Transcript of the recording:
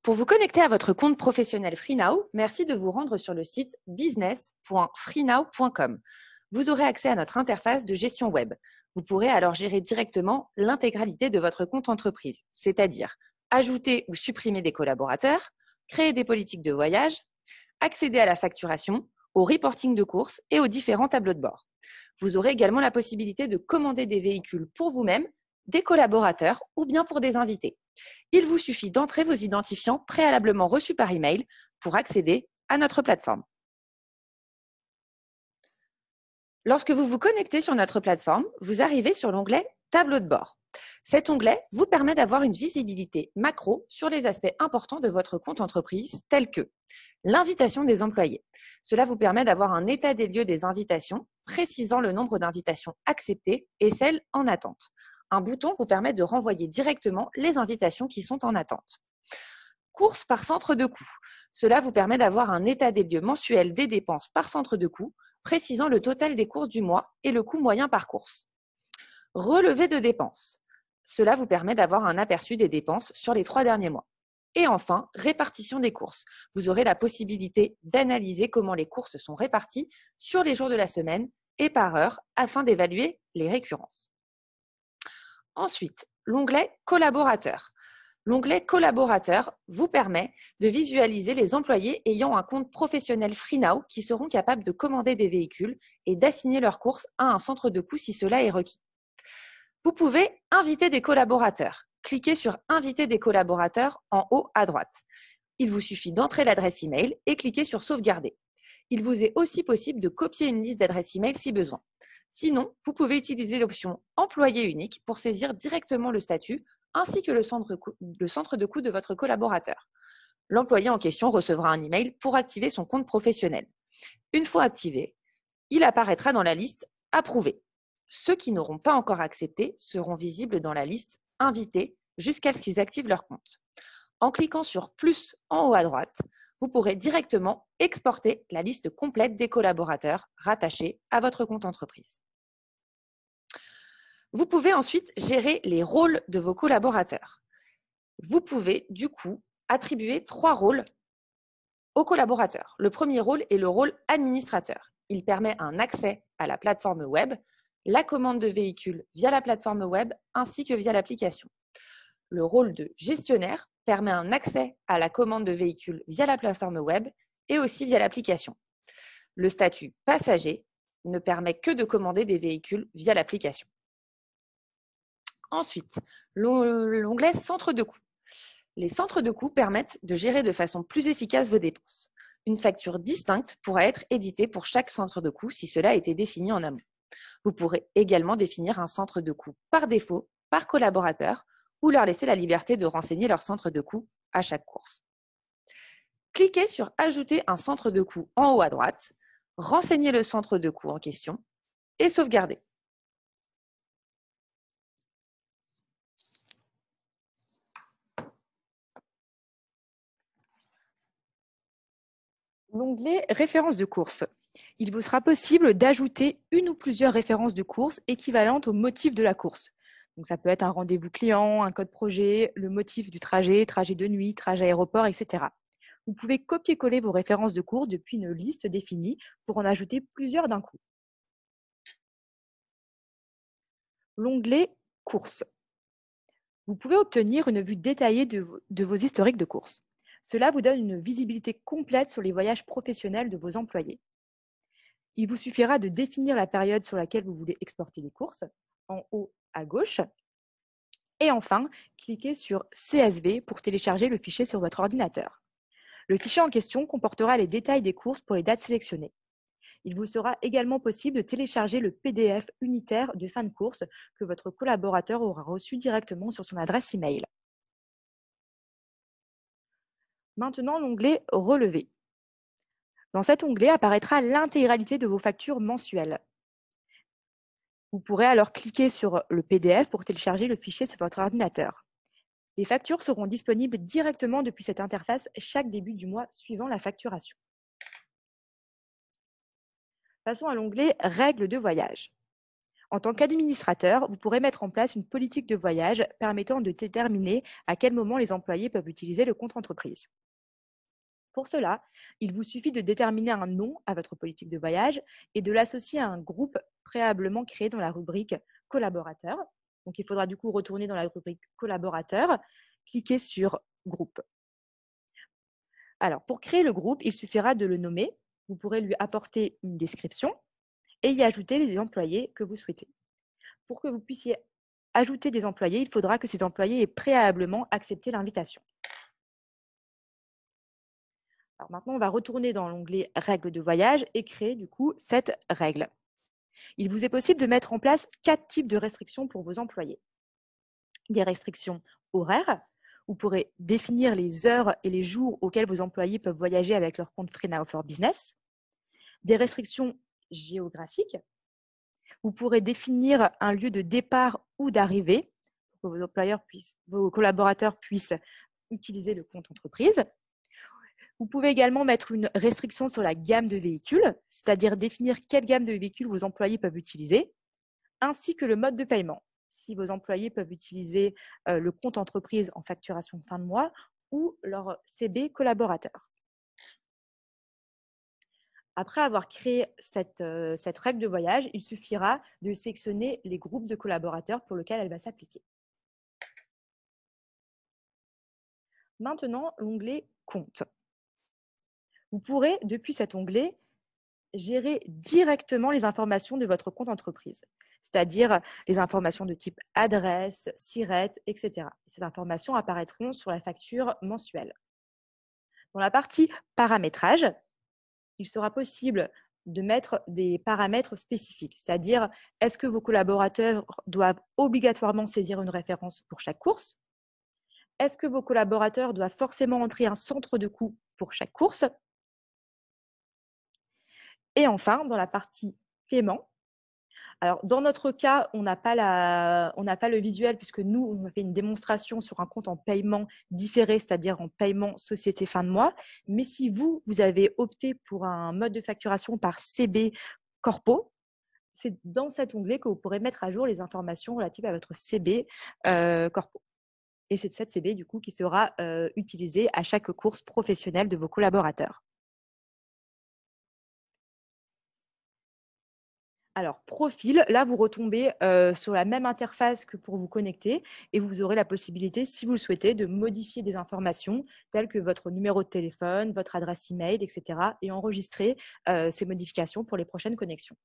Pour vous connecter à votre compte professionnel FreeNow, merci de vous rendre sur le site business.freenow.com. Vous aurez accès à notre interface de gestion web. Vous pourrez alors gérer directement l'intégralité de votre compte entreprise, c'est-à-dire ajouter ou supprimer des collaborateurs, créer des politiques de voyage, accéder à la facturation, au reporting de courses et aux différents tableaux de bord. Vous aurez également la possibilité de commander des véhicules pour vous-même, des collaborateurs ou bien pour des invités. Il vous suffit d'entrer vos identifiants préalablement reçus par email pour accéder à notre plateforme. Lorsque vous vous connectez sur notre plateforme, vous arrivez sur l'onglet « Tableau de bord ». Cet onglet vous permet d'avoir une visibilité macro sur les aspects importants de votre compte entreprise, tels que l'invitation des employés. Cela vous permet d'avoir un état des lieux des invitations, précisant le nombre d'invitations acceptées et celles en attente. Un bouton vous permet de renvoyer directement les invitations qui sont en attente. Courses par centre de coût. Cela vous permet d'avoir un état des lieux mensuel des dépenses par centre de coût, précisant le total des courses du mois et le coût moyen par course. Relevé de dépenses. Cela vous permet d'avoir un aperçu des dépenses sur les 3 derniers mois. Et enfin, répartition des courses. Vous aurez la possibilité d'analyser comment les courses sont réparties sur les jours de la semaine et par heure afin d'évaluer les récurrences. Ensuite, l'onglet « Collaborateurs ». L'onglet « Collaborateurs » vous permet de visualiser les employés ayant un compte professionnel FreeNow qui seront capables de commander des véhicules et d'assigner leurs courses à un centre de coût si cela est requis. Vous pouvez inviter des collaborateurs. Cliquez sur « Inviter des collaborateurs » en haut à droite. Il vous suffit d'entrer l'adresse email et cliquer sur « Sauvegarder ». Il vous est aussi possible de copier une liste d'adresses email si besoin. Sinon, vous pouvez utiliser l'option « Employé unique » pour saisir directement le statut ainsi que le centre de coût de votre collaborateur. L'employé en question recevra un email pour activer son compte professionnel. Une fois activé, il apparaîtra dans la liste « Approuvé ». Ceux qui n'auront pas encore accepté seront visibles dans la liste « Invités » jusqu'à ce qu'ils activent leur compte. En cliquant sur « Plus » en haut à droite, vous pourrez directement exporter la liste complète des collaborateurs rattachés à votre compte entreprise. Vous pouvez ensuite gérer les rôles de vos collaborateurs. Vous pouvez du coup attribuer 3 rôles aux collaborateurs. Le premier rôle est le rôle administrateur. Il permet un accès à la plateforme web, la commande de véhicules via la plateforme web ainsi que via l'application. Le rôle de gestionnaire permet un accès à la commande de véhicules via la plateforme web et aussi via l'application. Le statut passager ne permet que de commander des véhicules via l'application. Ensuite, l'onglet centre de coût. Les centres de coût permettent de gérer de façon plus efficace vos dépenses. Une facture distincte pourra être éditée pour chaque centre de coût si cela a été défini en amont. Vous pourrez également définir un centre de coût par défaut, par collaborateur, ou leur laisser la liberté de renseigner leur centre de coût à chaque course. Cliquez sur « Ajouter un centre de coût » en haut à droite, renseignez le centre de coût en question et sauvegardez. L'onglet « Références de course ». Il vous sera possible d'ajouter une ou plusieurs références de course équivalentes au motif de la course. Donc, ça peut être un rendez-vous client, un code projet, le motif du trajet, trajet de nuit, trajet aéroport, etc. Vous pouvez copier-coller vos références de course depuis une liste définie pour en ajouter plusieurs d'un coup. L'onglet « Courses ». Vous pouvez obtenir une vue détaillée de vos historiques de courses. Cela vous donne une visibilité complète sur les voyages professionnels de vos employés. Il vous suffira de définir la période sur laquelle vous voulez exporter les courses, en haut à gauche. Et enfin, cliquez sur CSV pour télécharger le fichier sur votre ordinateur. Le fichier en question comportera les détails des courses pour les dates sélectionnées. Il vous sera également possible de télécharger le PDF unitaire de fin de course que votre collaborateur aura reçu directement sur son adresse email. Maintenant, l'onglet « Relevé ». Dans cet onglet apparaîtra l'intégralité de vos factures mensuelles. Vous pourrez alors cliquer sur le PDF pour télécharger le fichier sur votre ordinateur. Les factures seront disponibles directement depuis cette interface chaque début du mois suivant la facturation. Passons à l'onglet « Règles de voyage ». En tant qu'administrateur, vous pourrez mettre en place une politique de voyage permettant de déterminer à quel moment les employés peuvent utiliser le compte entreprise. Pour cela, il vous suffit de déterminer un nom à votre politique de voyage et de l'associer à un groupe préalablement créé dans la rubrique collaborateurs. Donc, il faudra du coup retourner dans la rubrique collaborateurs, cliquer sur groupe. Alors, pour créer le groupe, il suffira de le nommer. Vous pourrez lui apporter une description et y ajouter les employés que vous souhaitez. Pour que vous puissiez ajouter des employés, il faudra que ces employés aient préalablement accepté l'invitation. Alors maintenant, on va retourner dans l'onglet Règles de voyage et créer du coup cette règle. Il vous est possible de mettre en place 4 types de restrictions pour vos employés. Des restrictions horaires. Vous pourrez définir les heures et les jours auxquels vos employés peuvent voyager avec leur compte Free Now for Business. Des restrictions géographiques. Vous pourrez définir un lieu de départ ou d'arrivée pour que vos collaborateurs puissent utiliser le compte entreprise. Vous pouvez également mettre une restriction sur la gamme de véhicules, c'est-à-dire définir quelle gamme de véhicules vos employés peuvent utiliser, ainsi que le mode de paiement, si vos employés peuvent utiliser le compte entreprise en facturation fin de mois ou leur CB collaborateur. Après avoir créé cette règle de voyage, il suffira de sélectionner les groupes de collaborateurs pour lesquels elle va s'appliquer. Maintenant, l'onglet Compte. Vous pourrez, depuis cet onglet, gérer directement les informations de votre compte entreprise, c'est-à-dire les informations de type adresse, SIRET, etc. Ces informations apparaîtront sur la facture mensuelle. Dans la partie paramétrage, il sera possible de mettre des paramètres spécifiques, c'est-à-dire est-ce que vos collaborateurs doivent obligatoirement saisir une référence pour chaque course? Est-ce que vos collaborateurs doivent forcément entrer un centre de coût pour chaque course? Et enfin, dans la partie paiement, alors dans notre cas, on n'a pas le visuel puisque nous, on a fait une démonstration sur un compte en paiement différé, c'est-à-dire en paiement société fin de mois. Mais si vous avez opté pour un mode de facturation par CB Corpo, c'est dans cet onglet que vous pourrez mettre à jour les informations relatives à votre CB Corpo. Et c'est cette CB du coup qui sera utilisée à chaque course professionnelle de vos collaborateurs. Alors, profil, là, vous retombez sur la même interface que pour vous connecter et vous aurez la possibilité, si vous le souhaitez, de modifier des informations telles que votre numéro de téléphone, votre adresse email, etc. et enregistrer ces modifications pour les prochaines connexions.